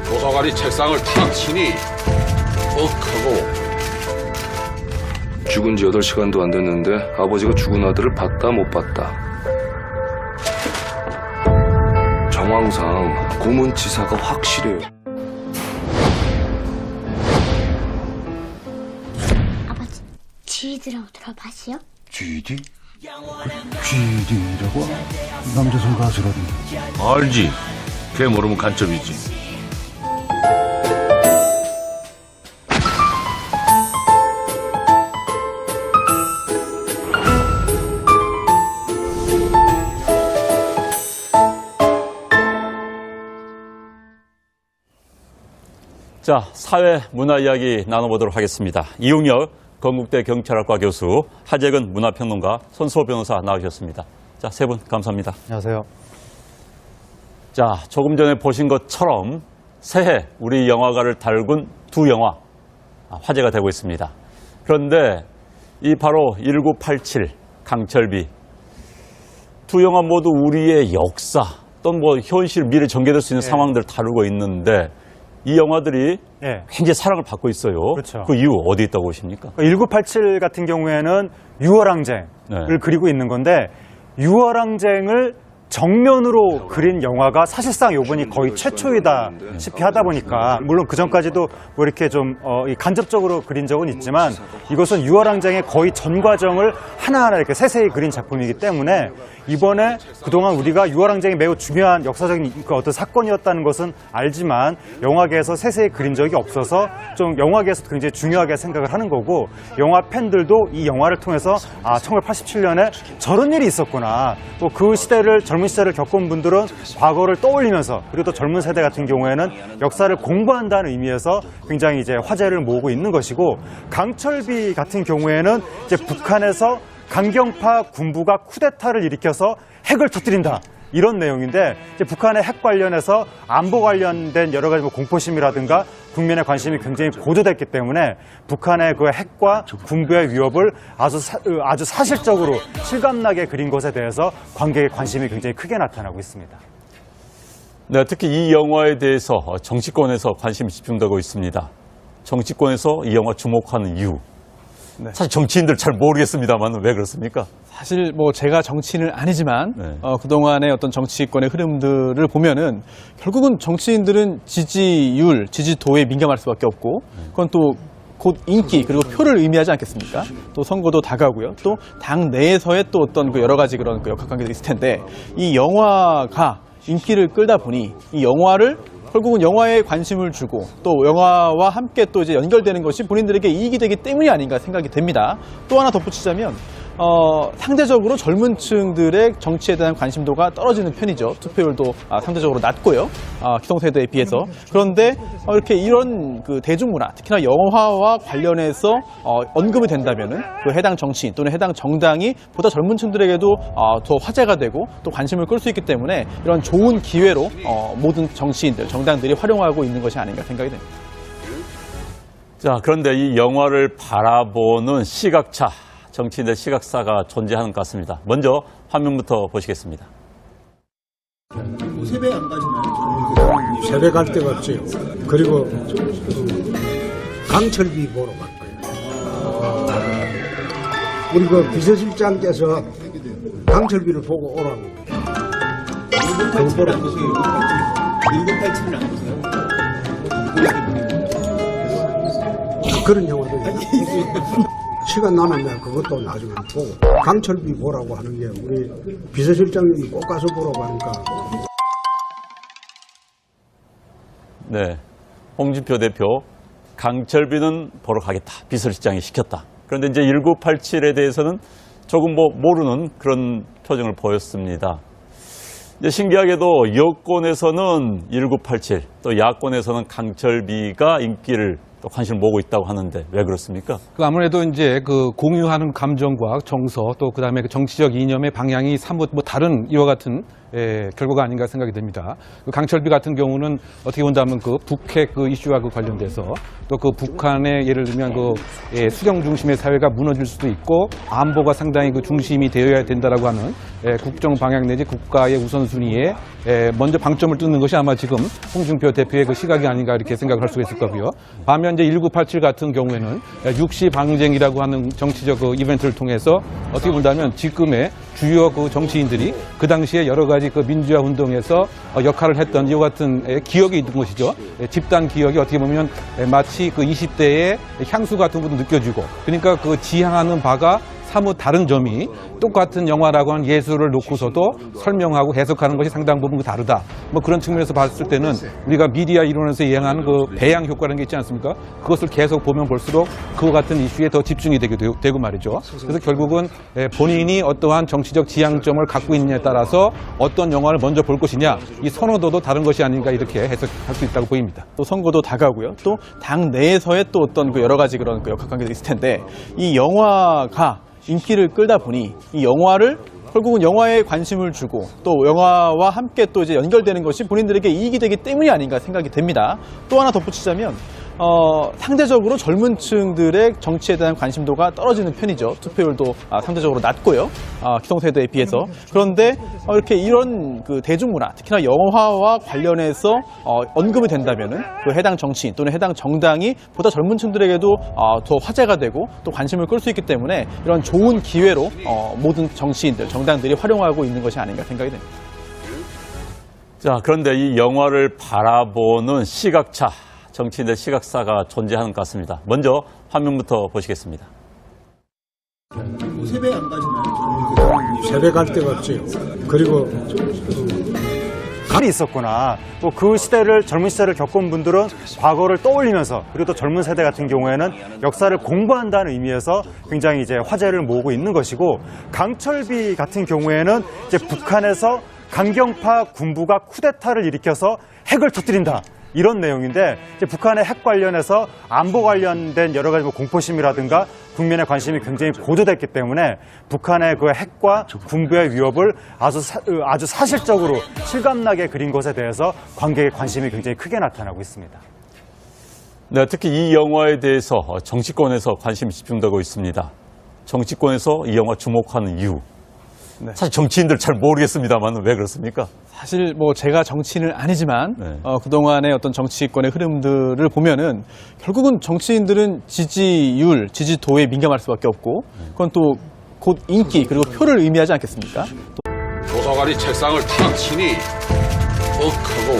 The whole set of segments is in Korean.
도서관이 책상을 탁 치니 하고. 죽은 지 8시간도 안 됐는데 아버지가 죽은 아들을 봤다 못 봤다. 정황상 고문치사가 확실해요. 아버지, GED라고 들어봤어요? GED? GED라고? 남자성 가수라던데. 알지. 걔 모르면 간첩이지. 자, 사회 문화 이야기 나눠보도록 하겠습니다. 이웅혁 건국대 경찰학과 교수, 하재근 문화평론가, 손수호 변호사 나오셨습니다. 자, 세 분 감사합니다. 안녕하세요. 자, 조금 전에 보신 것처럼 새해 우리 영화가를 달군 두 영화 화제가 되고 있습니다. 그런데 이 바로 1987 강철비 두 영화 모두 우리의 역사 또는 뭐 현실 미래 전개될 수 있는 상황들을 다루고 있는데 이 영화들이 굉장히 사랑을 받고 있어요. 그렇죠. 그 이유 어디 있다고 보십니까? 1987 같은 경우에는 유월항쟁을 그리고 있는 건데 유월항쟁을 정면으로 그린 영화가 사실상 요번이 거의 최초이다시피 하다 보니까 물론 그 전까지도 뭐 이렇게 좀 간접적으로 그린 적은 있지만 이것은 유월항쟁의 거의 전 과정을 하나하나 이렇게 세세히 그린 작품이기 때문에 이번에 그동안 우리가 유월항쟁이 매우 중요한 역사적인 어떤 사건이었다는 것은 알지만 영화계에서 세세히 그린 적이 없어서 좀 영화계에서 굉장히 중요하게 생각을 하는 거고 영화 팬들도 이 영화를 통해서 1987년에 저런 일이 있었구나 또 그 시대를 젊은 시대를 겪은 분들은 과거를 떠올리면서 그리고 또 젊은 세대 같은 경우에는 역사를 공부한다는 의미에서 굉장히 이제 화제를 모으고 있는 것이고 강철비 같은 경우에는 이제 북한에서 강경파 군부가 쿠데타를 일으켜서 핵을 터뜨린다. 이런 내용인데 이제 북한의 핵 관련해서 안보 관련된 여러 가지 뭐 공포심이라든가 국민의 관심이 굉장히 고조됐기 때문에 북한의 그 핵과 군부의 위협을 아주 사실적으로 실감나게 그린 것에 대해서 관객의 관심이 굉장히 크게 나타나고 있습니다. 네, 특히 이 영화에 대해서 정치권에서 관심이 집중되고 있습니다. 정치권에서 이 영화 주목하는 이유. 네. 사실 정치인들 잘 모르겠습니다만 왜 그렇습니까? 사실 뭐 제가 정치인은 아니지만 네. 그동안의 어떤 정치권의 흐름들을 보면은 결국은 정치인들은 지지율, 지지도에 민감할 수밖에 없고 그건 또 곧 인기 그리고 표를 의미하지 않겠습니까? 또 선거도 다가오고요. 또 당 내에서의 또 어떤 그 여러 가지 그런 그 역학관계도 있을 텐데 이 영화가 인기를 끌다 보니 이 영화를 결국은 영화에 관심을 주고 또 영화와 함께 또 이제 연결되는 것이 본인들에게 이익이 되기 때문이 아닌가 생각이 됩니다. 또 하나 덧붙이자면 상대적으로 젊은 층들의 정치에 대한 관심도가 떨어지는 편이죠. 투표율도 상대적으로 낮고요. 기성세대에 비해서. 그런데 이렇게 이런 그 대중문화, 특히나 영화와 관련해서 언급이 된다면은 그 해당 정치인 또는 해당 정당이 보다 젊은 층들에게도 더 화제가 되고 또 관심을 끌 수 있기 때문에 이런 좋은 기회로 모든 정치인들, 정당들이 활용하고 있는 것이 아닌가 생각이 됩니다. 자, 그런데 이 영화를 바라보는 시각차, 정치인의 시각사가 존재하는 것 같습니다. 먼저 화면부터 보시겠습니다. 세배 안 가시나요? 세배 갈 데가 없어요. 그리고 강철비 보러 갈 거예요. 우리 그 비서실장께서 강철비를 보고 오라고. 1987을 안 보세요. 1987을 안 보세요. 그런 영화도 있어요. 시간 남으면 그것도 나중에 보고 강철비 보라고 하는 게 우리 비서실장님이 꼭 가서 보라고 하니까. 네, 홍준표 대표 강철비는 보러 가겠다. 비서실장이 시켰다. 그런데 이제 1987에 대해서는 조금 뭐 모르는 그런 표정을 보였습니다. 이제 신기하게도 여권에서는 1987, 또 야권에서는 강철비가 인기를 또 관심을 모으고 있다고 하는데 왜 그렇습니까? 아무래도 이제 그 공유하는 감정과 정서 또 그다음에 그 정치적 이념의 방향이 사뭇 뭐 다른 이와 같은 결과가 아닌가 생각이 됩니다. 그 강철비 같은 경우는 어떻게 본다면 그 북핵 그 이슈와 그 관련돼서 또 그 북한의 예를 들면 그 수령 중심의 사회가 무너질 수도 있고 안보가 상당히 그 중심이 되어야 된다라고 하는 국정 방향 내지 국가의 우선순위에 먼저 방점을 뜯는 것이 아마 지금 홍준표 대표의 그 시각이 아닌가 이렇게 생각을 할 수가 있을 거고요. 반면 이제 1987 같은 경우에는 육시 방쟁이라고 하는 정치적 그 이벤트를 통해서 어떻게 본다면 지금의 주요 그 정치인들이 그 당시에 여러 가지 그 민주화 운동에서 역할을 했던 이와 같은 기억이 있는 것이죠. 집단 기억이 어떻게 보면 마치 그 20대의 향수 같은 것도 느껴지고, 그러니까 그 지향하는 바가 사뭇 다른 점이 똑같은 영화라고 하는 예술을 놓고서도 설명하고 해석하는 것이 상당 부분 다르다. 뭐 그런 측면에서 봤을 때는 우리가 미디어 이론에서 이행하는 그 배양 효과라는 게 있지 않습니까? 그것을 계속 보면 볼수록 그와 같은 이슈에 더 집중이 되고 말이죠. 그래서 결국은 본인이 어떠한 정치적 지향점을 갖고 있느냐에 따라서 어떤 영화를 먼저 볼 것이냐, 이 선호도도 다른 것이 아닌가 이렇게 해석할 수 있다고 보입니다. 또 선거도 다가오고요. 또 당 내에서의 또 어떤 그 여러 가지 그런 그 역학관계도 있을 텐데, 이 영화가 인기를 끌다 보니 이 영화를 결국은 영화에 관심을 주고 또 영화와 함께 또 이제 연결되는 것이 본인들에게 이익이 되기 때문이 아닌가 생각이 됩니다. 또 하나 덧붙이자면 상대적으로 젊은 층들의 정치에 대한 관심도가 떨어지는 편이죠. 투표율도 상대적으로 낮고요. 기성세대에 비해서. 그런데 이렇게 이런 그 대중문화, 특히나 영화와 관련해서 언급이 된다면은 그 해당 정치인 또는 해당 정당이 보다 젊은 층들에게도 더 화제가 되고 또 관심을 끌 수 있기 때문에 이런 좋은 기회로 모든 정치인들, 정당들이 활용하고 있는 것이 아닌가 생각이 됩니다. 자, 그런데 이 영화를 바라보는 시각차, 정치인들 시각사가 존재하는 것 같습니다. 먼저 화면부터 보시겠습니다. 세배 안 가시나요? 세배 갈 데가 없지요. 그리고 감이 있었구나. 또 그 시대를, 젊은 시대를 겪은 분들은 과거를 떠올리면서, 그리고 또 젊은 세대 같은 경우에는 역사를 공부한다는 의미에서 굉장히 이제 화제를 모으고 있는 것이고, 강철비 같은 경우에는 이제 북한에서 강경파 군부가 쿠데타를 일으켜서 핵을 터뜨린다, 이런 내용인데, 이제 북한의 핵 관련해서 안보 관련된 여러 가지 공포심이라든가 국민의 관심이 굉장히 고조됐기 때문에 북한의 그 핵과 군부의 위협을 아주 사실적으로 실감나게 그린 것에 대해서 관객의 관심이 굉장히 크게 나타나고 있습니다. 네, 특히 이 영화에 대해서 정치권에서 관심이 집중되고 있습니다. 정치권에서 이 영화 주목하는 이유. 네. 사실 정치인들 잘 모르겠습니다만 왜 그렇습니까? 사실 뭐 제가 정치인은 아니지만 네. 그동안의 어떤 정치권의 흐름들을 보면은 결국은 정치인들은 지지율, 지지도에 민감할 수밖에 없고, 그건 또 곧 인기 그리고 표를 의미하지 않겠습니까? 도서관이 책상을 탁 치니 크고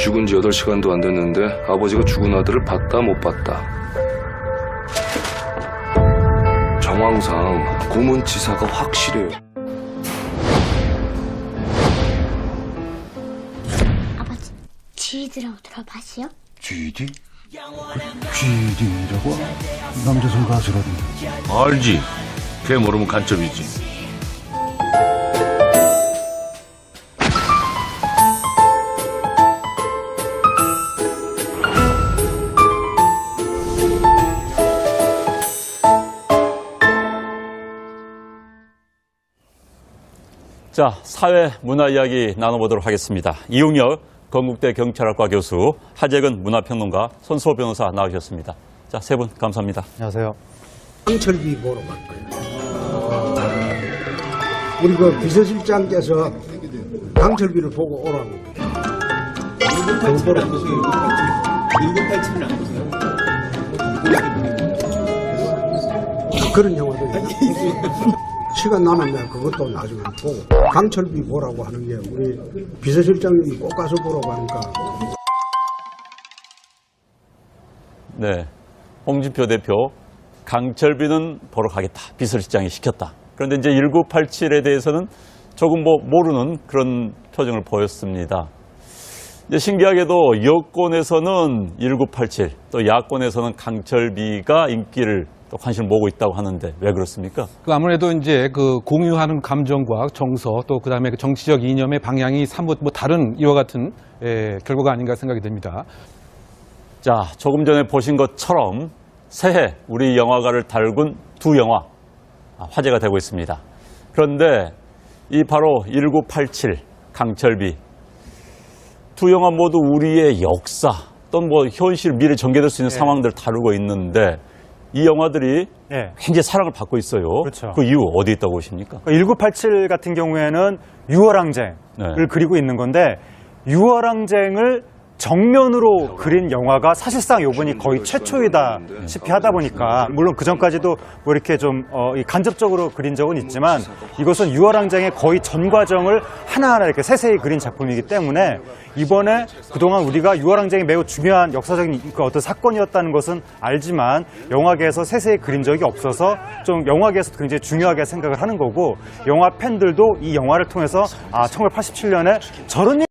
죽은 지 8시간도 안 됐는데 아버지가 죽은 아들을 봤다 못 봤다. 정황상 고문치사가 확실해요. 아버지, GD라고 들어봤어요? GD? GD라고? 남조선 가수라던데. 알지. 걔 모르면 간첩이지. 자, 사회 문화 이야기 나눠보도록 하겠습니다. 이용혁 건국대 경찰학과 교수, 하재근 문화평론가, 손수호 변호사 나오셨습니다. 자, 세 분 감사합니다. 안녕하세요. 강철비 보러 갈 거예요. 우리 그 비서실장께서 강철비를 보고 오라고. 그거 보러 가세요. 1987은 안 보세요? 그런 영화도 있어요. 시간 남았네. 그것도 나중에 보고. 강철비 보라고 하는 게 우리 비서실장이 꼭 가서 보러 가니까. 네, 홍준표 대표, 강철비는 보러 가겠다. 비서실장이 시켰다. 그런데 이제 1987에 대해서는 조금 모르는 그런 표정을 보였습니다. 이제 신기하게도 여권에서는 1987, 또 야권에서는 강철비가 인기를 또 관심을 모으고 있다고 하는데 왜 그렇습니까? 아무래도 이제 그 공유하는 감정과 정서, 또 그다음에 그 정치적 이념의 방향이 사뭇 다른 이와 같은 결과가 아닌가 생각이 됩니다. 자, 조금 전에 보신 것처럼 새해 우리 영화가를 달군 두 영화 화제가 되고 있습니다. 그런데 이 바로 1987 강철비. 두 영화 모두 우리의 역사 또는 뭐 현실, 미래 전개될 수 있는 상황들을 다루고 있는데 이 영화들이 굉장히 사랑을 받고 있어요. 그렇죠. 그 이유 어디에 있다고 보십니까? 1987 같은 경우에는 유월항쟁을 그리고 있는 건데 유월항쟁을 정면으로 그린 영화가 사실상 이번이 거의 최초이다시피 하다 보니까 물론 그 전까지도 뭐 이렇게 좀 간접적으로 그린 적은 있지만 이것은 유월항쟁의 거의 전 과정을 하나하나 이렇게 세세히 그린 작품이기 때문에 이번에 그동안 우리가 유월항쟁이 매우 중요한 역사적인 그 어떤 사건이었다는 것은 알지만 영화계에서 세세히 그린 적이 없어서 좀 영화계에서 굉장히 중요하게 생각을 하는 거고 영화 팬들도 이 영화를 통해서 1987년에 저런